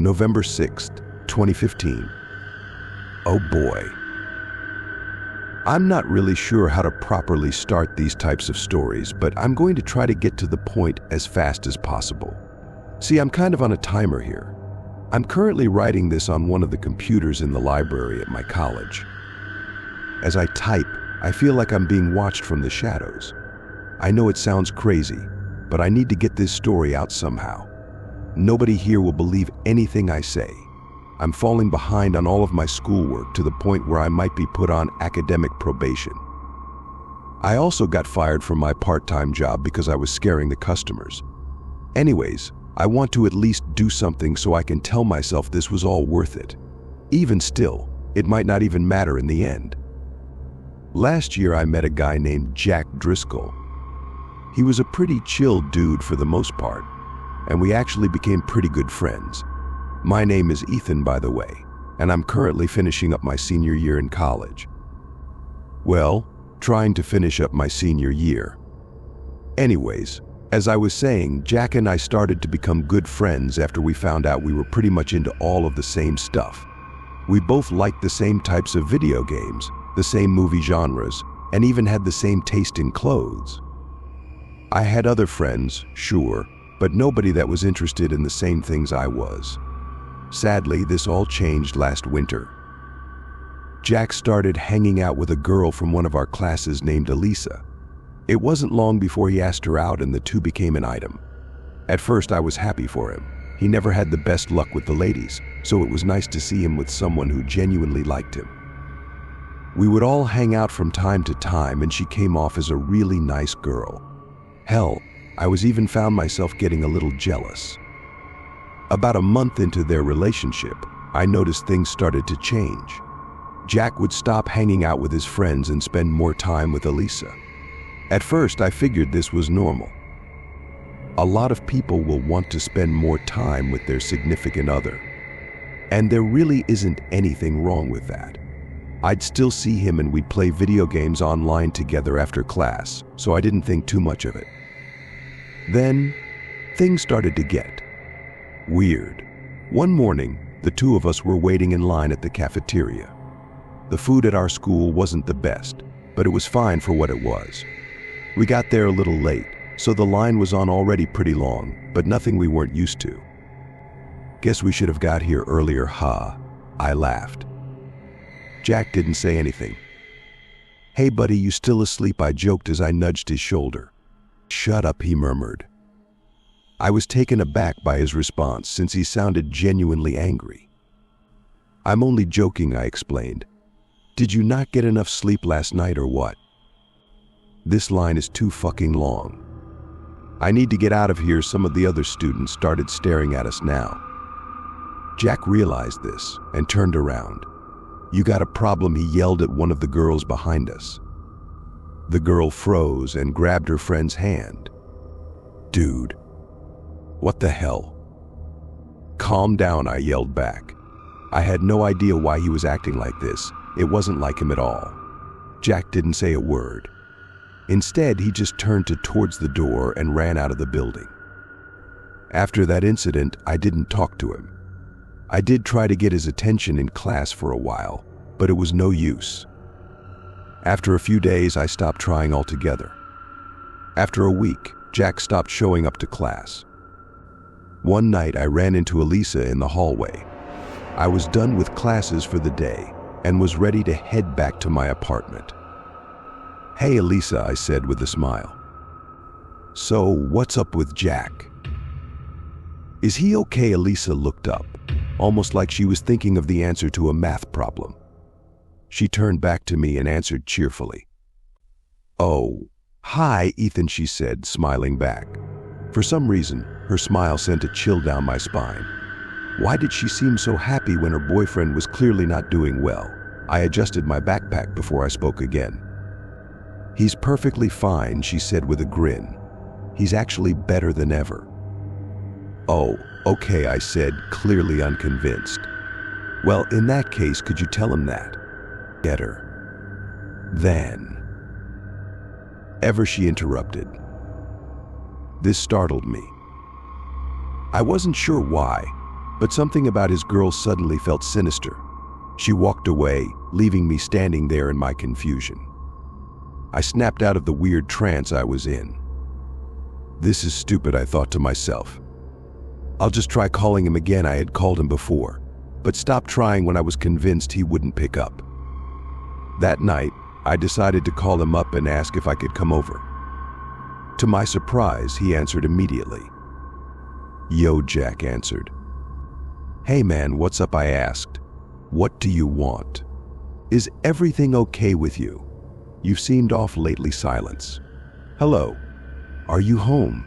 November 6th, 2015. Oh boy. I'm not really sure how to properly start these types of stories, but I'm going to try to get to the point as fast as possible. See, I'm kind of on a timer here. I'm currently writing this on one of the computers in the library at my college. As I type, I feel like I'm being watched from the shadows. I know it sounds crazy, but I need to get this story out somehow. Nobody here will believe anything I say. I'm falling behind on all of my schoolwork to the point where I might be put on academic probation. I also got fired from my part-time job because I was scaring the customers. Anyways, I want to at least do something so I can tell myself this was all worth it. Even still, it might not even matter in the end. Last year I met a guy named Jack Driscoll. He was a pretty chill dude for the most part, and we actually became pretty good friends. My name is Ethan, by the way, and I'm currently finishing up my senior year in college. Well, trying to finish up my senior year. Anyways, as I was saying, Jack and I started to become good friends after we found out we were pretty much into all of the same stuff. We both liked the same types of video games, the same movie genres, and even had the same taste in clothes. I had other friends, sure, but nobody that was interested in the same things I was. Sadly, this all changed last winter. Jack started hanging out with a girl from one of our classes named Elisa. It wasn't long before he asked her out and the two became an item. At first, I was happy for him. He never had the best luck with the ladies, so it was nice to see him with someone who genuinely liked him. We would all hang out from time to time, and she came off as a really nice girl. Hell, I was even found myself getting a little jealous. About a month into their relationship, I noticed things started to change. Jack would stop hanging out with his friends and spend more time with Elisa. At first, I figured this was normal. A lot of people will want to spend more time with their significant other. And there really isn't anything wrong with that. I'd still see him and we'd play video games online together after class, so I didn't think too much of it. Then, things started to get weird. One morning, the two of us were waiting in line at the cafeteria. The food at our school wasn't the best, but it was fine for what it was. We got there a little late, so the line was on already pretty long, but nothing we weren't used to. Guess we should have got here earlier, ha, I laughed. Jack didn't say anything. Hey buddy, you still asleep? I joked as I nudged his shoulder. Shut up, he murmured. I was taken aback by his response since he sounded genuinely angry. I'm only joking, I explained. Did you not get enough sleep last night or what? This line is too fucking long. I need to get out of here. Some of the other students started staring at us now. Jack realized this and turned around. You got a problem, he yelled at one of the girls behind us. The girl froze and grabbed her friend's hand. Dude, what the hell? Calm down, I yelled back. I had no idea why he was acting like this. It wasn't like him at all. Jack didn't say a word. Instead, he just turned towards the door and ran out of the building. After that incident, I didn't talk to him. I did try to get his attention in class for a while, but it was no use. After a few days, I stopped trying altogether. After a week, Jack stopped showing up to class. One night, I ran into Elisa in the hallway. I was done with classes for the day and was ready to head back to my apartment. Hey, Elisa, I said with a smile. So, what's up with Jack? Is he okay? Elisa looked up, almost like she was thinking of the answer to a math problem. She turned back to me and answered cheerfully. Oh, hi, Ethan, she said, smiling back. For some reason, her smile sent a chill down my spine. Why did she seem so happy when her boyfriend was clearly not doing well? I adjusted my backpack before I spoke again. He's perfectly fine, she said with a grin. He's actually better than ever. Oh, okay, I said, clearly unconvinced. Well, in that case, could you tell him that? Get her. Then. Ever, she interrupted. This startled me. I wasn't sure why. But something about his girl suddenly felt sinister. She walked away, leaving me standing there in my confusion. I snapped out of the weird trance I was in. This is stupid, I thought to myself. I'll just try calling him again. I had called him before, but stopped trying when I was convinced he wouldn't pick up. That night, I decided to call him up and ask if I could come over. To my surprise, he answered immediately. "Yo," Jack answered. "Hey man, what's up?" I asked. "What do you want? Is everything okay with you? You've seemed off lately." Silence. "Hello. Are you home?"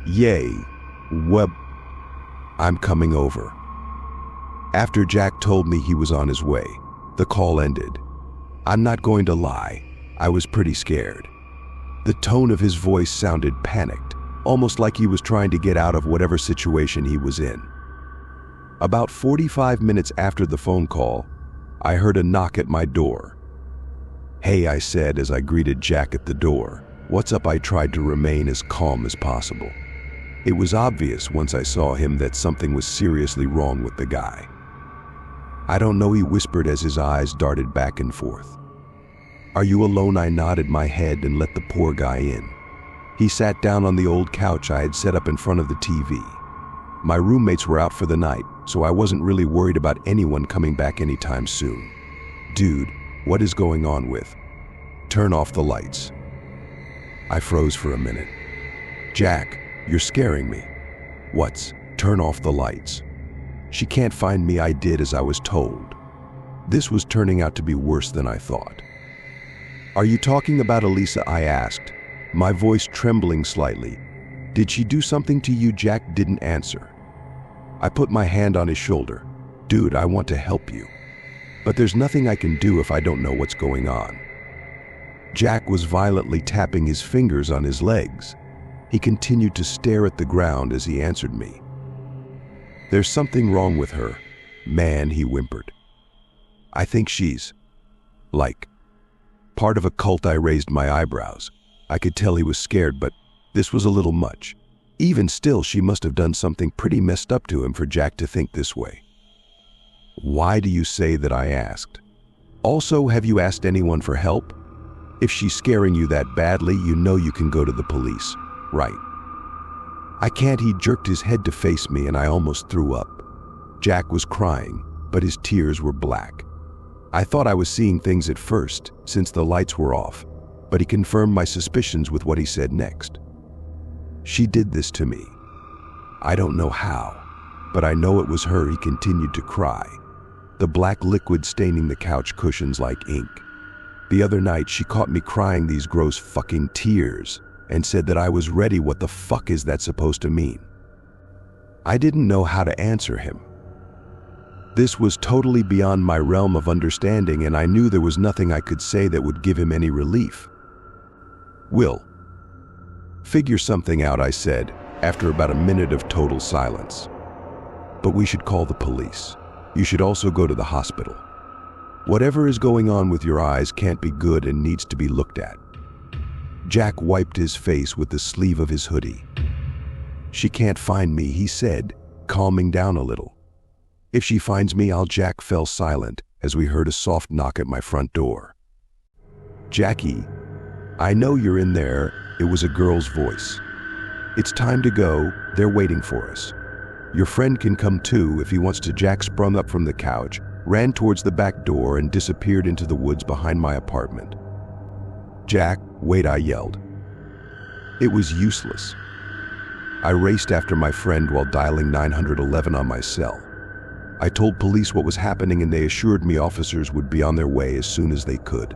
"Yay. Web. I'm coming over." After Jack told me he was on his way, the call ended. I'm not going to lie, I was pretty scared. The tone of his voice sounded panicked, almost like he was trying to get out of whatever situation he was in. About 45 minutes after the phone call, I heard a knock at my door. "Hey," I said as I greeted Jack at the door. "What's up?" I tried to remain as calm as possible. It was obvious once I saw him that something was seriously wrong with the guy. "I don't know," he whispered as his eyes darted back and forth. "Are you alone?" I nodded my head and let the poor guy in. He sat down on the old couch I had set up in front of the TV. My roommates were out for the night, so I wasn't really worried about anyone coming back anytime soon. "Dude, what is going on with? Turn off the lights." I froze for a minute. "Jack, you're scaring me." "What's? Turn off the lights." "She can't find me." I did as I was told. This was turning out to be worse than I thought. "Are you talking about Elisa?" I asked, my voice trembling slightly. "Did she do something to you?" Jack didn't answer. I put my hand on his shoulder. "Dude, I want to help you, but there's nothing I can do if I don't know what's going on." Jack was violently tapping his fingers on his legs. He continued to stare at the ground as he answered me. "There's something wrong with her, man," he whimpered. "I think she's, like, part of a cult." I raised my eyebrows. I could tell he was scared, but this was a little much. Even still, she must have done something pretty messed up to him for Jack to think this way. "Why do you say that?" I asked. "Also, have you asked anyone for help? If she's scaring you that badly, you know you can go to the police, right?" "I can't." He jerked his head to face me and I almost threw up. Jack was crying, but his tears were black. I thought I was seeing things at first, since the lights were off, but he confirmed my suspicions with what he said next. "She did this to me. I don't know how, but I know it was her." He continued to cry, the black liquid staining the couch cushions like ink. "The other night she caught me crying these gross fucking tears and said that I was ready." What the fuck is that supposed to mean? I didn't know how to answer him. This was totally beyond my realm of understanding, and I knew there was nothing I could say that would give him any relief. "We'll figure something out," I said, after about a minute of total silence. "But we should call the police. You should also go to the hospital. Whatever is going on with your eyes can't be good and needs to be looked at." Jack wiped his face with the sleeve of his hoodie. "She can't find me," he said, calming down a little. "If she finds me, I'll—" Jack fell silent as we heard a soft knock at my front door. "Jackie, I know you're in there." It was a girl's voice. "It's time to go. They're waiting for us. Your friend can come too if he wants to." Jack sprung up from the couch, ran towards the back door, and disappeared into the woods behind my apartment. "Jack, wait!" I yelled. It was useless. I raced after my friend while dialing 911 on my cell. I told police what was happening and they assured me officers would be on their way as soon as they could.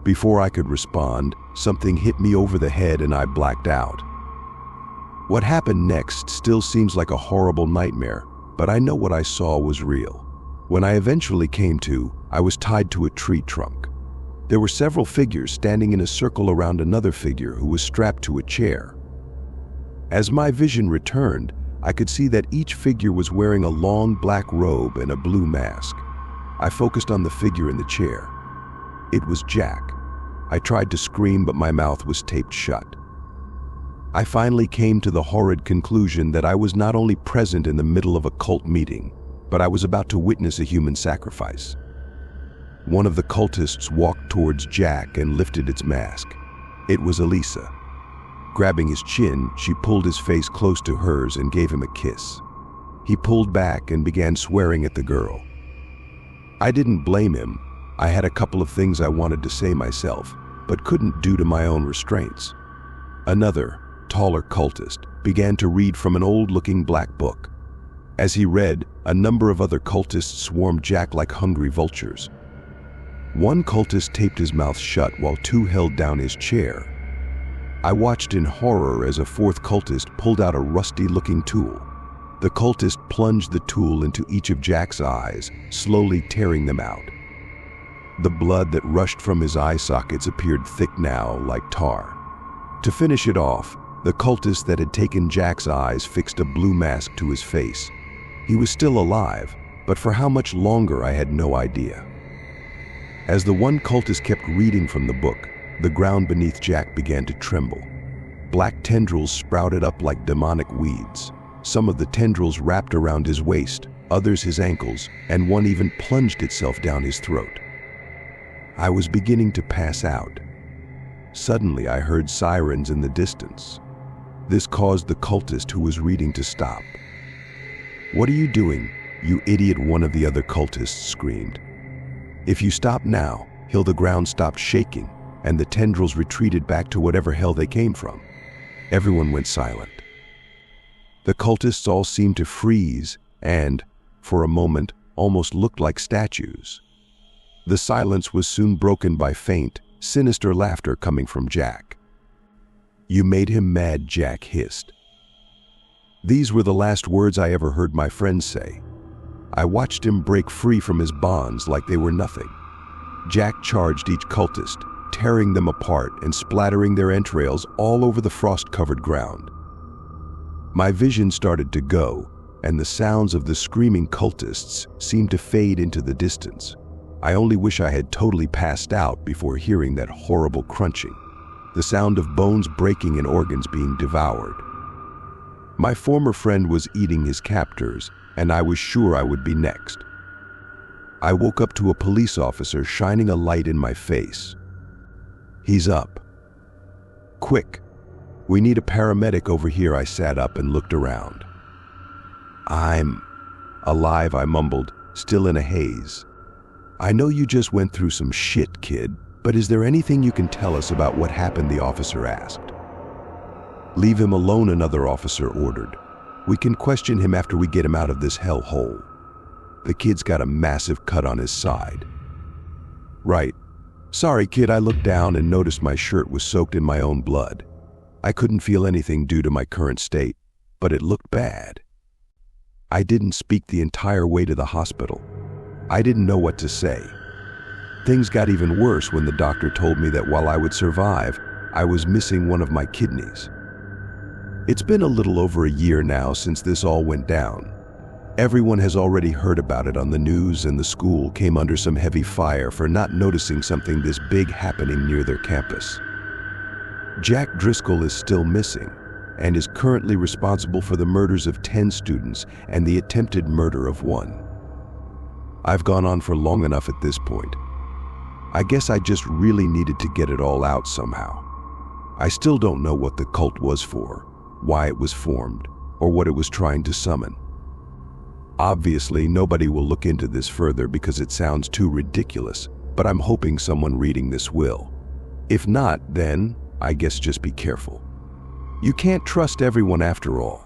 Before I could respond, something hit me over the head and I blacked out. What happened next still seems like a horrible nightmare, but I know what I saw was real. When I eventually came to, I was tied to a tree trunk. There were several figures standing in a circle around another figure who was strapped to a chair. As my vision returned, I could see that each figure was wearing a long black robe and a blue mask. I focused on the figure in the chair. It was Jack. I tried to scream, but my mouth was taped shut. I finally came to the horrid conclusion that I was not only present in the middle of a cult meeting, but I was about to witness a human sacrifice. One of the cultists walked towards Jack and lifted its mask. It was Elisa. Grabbing his chin, she pulled his face close to hers and gave him a kiss. He pulled back and began swearing at the girl. I didn't blame him. I had a couple of things I wanted to say myself, but couldn't due to my own restraints. Another, taller cultist began to read from an old-looking black book. As he read, a number of other cultists swarmed Jack like hungry vultures. One cultist taped his mouth shut while two held down his chair. I watched in horror as a fourth cultist pulled out a rusty-looking tool. The cultist plunged the tool into each of Jack's eyes, slowly tearing them out. The blood that rushed from his eye sockets appeared thick now, like tar. To finish it off, the cultist that had taken Jack's eyes fixed a blue mask to his face. He was still alive, but for how much longer I had no idea. As the one cultist kept reading from the book, the ground beneath Jack began to tremble. Black tendrils sprouted up like demonic weeds. Some of the tendrils wrapped around his waist, others his ankles, and one even plunged itself down his throat. I was beginning to pass out. Suddenly I heard sirens in the distance. This caused the cultist who was reading to stop. "What are you doing, you idiot?" one of the other cultists screamed. "If you stop now, the ground stopped shaking, and the tendrils retreated back to whatever hell they came from." Everyone went silent. The cultists all seemed to freeze and, for a moment, almost looked like statues. The silence was soon broken by faint, sinister laughter coming from Jack. "You made him mad," Jack hissed. These were the last words I ever heard my friend say. I watched him break free from his bonds like they were nothing. Jack charged each cultist, tearing them apart and splattering their entrails all over the frost-covered ground. My vision started to go, and the sounds of the screaming cultists seemed to fade into the distance. I only wish I had totally passed out before hearing that horrible crunching, the sound of bones breaking and organs being devoured. My former friend was eating his captors, and I was sure I would be next. I woke up to a police officer shining a light in my face. "He's up. Quick, we need a paramedic over here." I sat up and looked around. "I'm alive," I mumbled, still in a haze. "I know you just went through some shit, kid, but is there anything you can tell us about what happened?" the officer asked. "Leave him alone," another officer ordered. "We can question him after we get him out of this hellhole. The kid's got a massive cut on his side." "Right. Sorry, kid." I looked down and noticed my shirt was soaked in my own blood. I couldn't feel anything due to my current state, but it looked bad. I didn't speak the entire way to the hospital. I didn't know what to say. Things got even worse when the doctor told me that while I would survive, I was missing one of my kidneys. It's been a little over a year now since this all went down. Everyone has already heard about it on the news, and the school came under some heavy fire for not noticing something this big happening near their campus. Jack Driscoll is still missing and is currently responsible for the murders of 10 students and the attempted murder of 1. I've gone on for long enough at this point. I guess I just really needed to get it all out somehow. I still don't know what the cult was for, why it was formed, or what it was trying to summon. Obviously, nobody will look into this further because it sounds too ridiculous, but I'm hoping someone reading this will. If not, then I guess just be careful. You can't trust everyone after all.